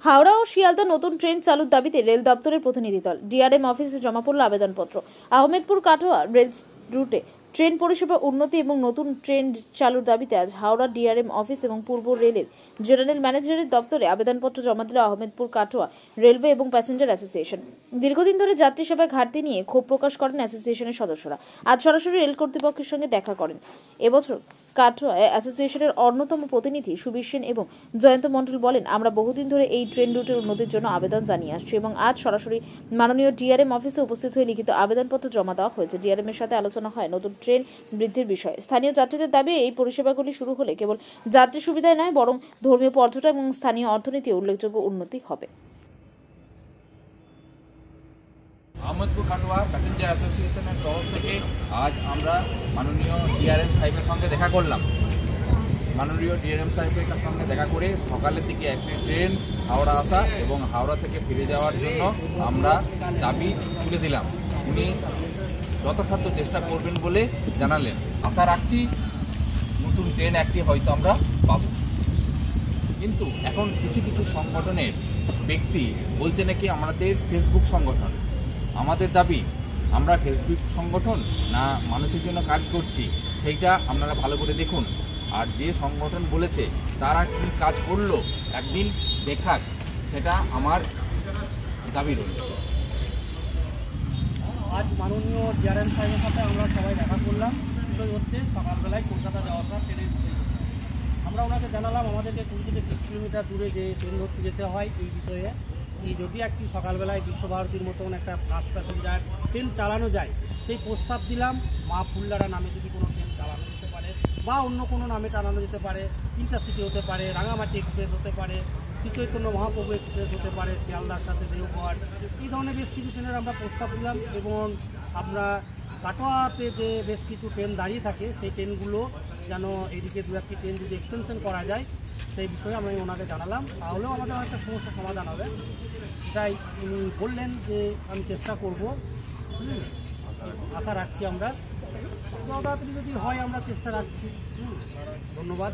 হাওড়া ও শিয়ালদা নতুন ট্রেন চালুর দাবিতে রেল দপ্তরের প্রতিনিধি দল ডিআরএম অফিসে জমা পড়ল আবেদনপত্র। আহমেদপুর কাটোয়া রেল রুটে ট্রেন পরিষেবা উন্নতি এবং নতুন ট্রেন চালুর দাবিতে আজ হাওড়া ডিআরএম অফিস এবং পূর্ব রেলের জেনারেল ম্যানেজারের দপ্তরে আবেদনপত্র জমা দিল আহমেদপুর কাটোয়া রেলওয়ে এবং প্যাসেঞ্জার অ্যাসোসিয়েশন। দীর্ঘদিন ধরে যাত্রী সেবায় ঘাটতি নিয়ে ক্ষোভ প্রকাশ করেন অ্যাসোসিয়েশনের সদস্যরা। আজ সরাসরি রেল কর্তৃপক্ষের সঙ্গে দেখা করেন। এবছর কাটোয়া অ্যাসোসিয়েশনের অন্যতম প্রতিনিধি সুবীর সেন এবং জয়ন্ত মণ্ডল বলেন, আমরা বহুদিন ধরে এই ট্রেন রুটের উন্নতির জন্য আবেদন জানিয়ে আসছি এবং আজ সরাসরি মাননীয় ডিআরএম অফিসে উপস্থিত হয়ে লিখিত আবেদনপত্র জমা দেওয়া হয়েছে। ডিআরএম এর সাথে আলোচনা হয় নতুন ট্রেন বৃদ্ধির বিষয়ে। স্থানীয় যাত্রীদের দাবি, এই পরিষেবাগুলি শুরু হলে কেবল যাত্রী সুবিধাই নয়, বরং ধর্মীয় পর্যটন এবং স্থানীয় অর্থনীতিও উল্লেখযোগ্য উন্নতি হবে। আহমেদপুর কাটোয়া প্যাসেঞ্জার অ্যাসোসিয়েশনের তরফ থেকে আজ আমরা মাননীয় ডিআরএম সাহেবের সঙ্গে দেখা করলাম। মাননীয় ডিআরএম সাহেবের সঙ্গে দেখা করে সকালের দিকে একটি ট্রেন হাওড়া আসা এবং হাওড়া থেকে ফিরে যাওয়ার জন্য আমরা দাবি তুলে দিলাম। উনি যথাসাধ্য চেষ্টা করবেন বলে জানালেন। আশা রাখছি নতুন ট্রেন একটি হয়তো আমরা পাব। কিন্তু এখন কিছু কিছু সংগঠনের ব্যক্তি বলছে নাকি আমাদের ফেসবুক সংগঠন। আমাদের দাবি, আমরা ফেসবুক সংগঠন না মানুষের জন্য কাজ করছি সেইটা আপনারা ভালো করে দেখুন। আর যে সংগঠন বলেছে তারা কি কাজ করলো একদিন দেখাক, সেটা আমার দাবি রইল। আজ মাননীয় ডিআরএম সাহেবের সাথে আমরা সবাই দেখা করলাম। বিষয় হচ্ছে সকালবেলায় কলকাতা যাওয়া ট্রেনের বিষয়। আমরা ওনাকে জানালাম আমাদেরকে 20 থেকে 30 কিলোমিটার দূরে যে ট্রেন ধরতে যেতে হয় এই বিষয়ে, যদি একটি সকালবেলায় বিশ্বভারতীর মতন একটা ফাস্ট প্যাসেঞ্জার ট্রেন চালানো যায় সেই প্রস্তাব দিলাম। মা ফুল্লারা নামে যদি কোনো ট্রেন চালানো যেতে পারে বা অন্য কোনো নামে টানানো যেতে পারে, ইন্টারসিটি হতে পারে, রাঙামাটি এক্সপ্রেস হতে পারে, শ্রী চৈতন্য মহাপ্রভু এক্সপ্রেস হতে পারে, শিয়ালদার সাথে দেওঘর, এই ধরনের বেশ কিছু ট্রেনের আমরা প্রস্তাব দিলাম। এবং আমরা কাটোয়াতে যে বেশ কিছু ট্রেন দাঁড়িয়ে থাকে সেই ট্রেনগুলো যেন এদিকে দু একটি ট্রেন যদি এক্সটেনশন করা যায় সেই বিষয়ে আমি ওনাকে জানালাম, তাহলেও আমাদের অনেকটা সমস্যার সমাধান হবে। তাই উনি বললেন যে আমি চেষ্টা করব, আশা রাখছি আমরা তাড়াতাড়ি যদি হয় আমরা চেষ্টা রাখছি। ধন্যবাদ।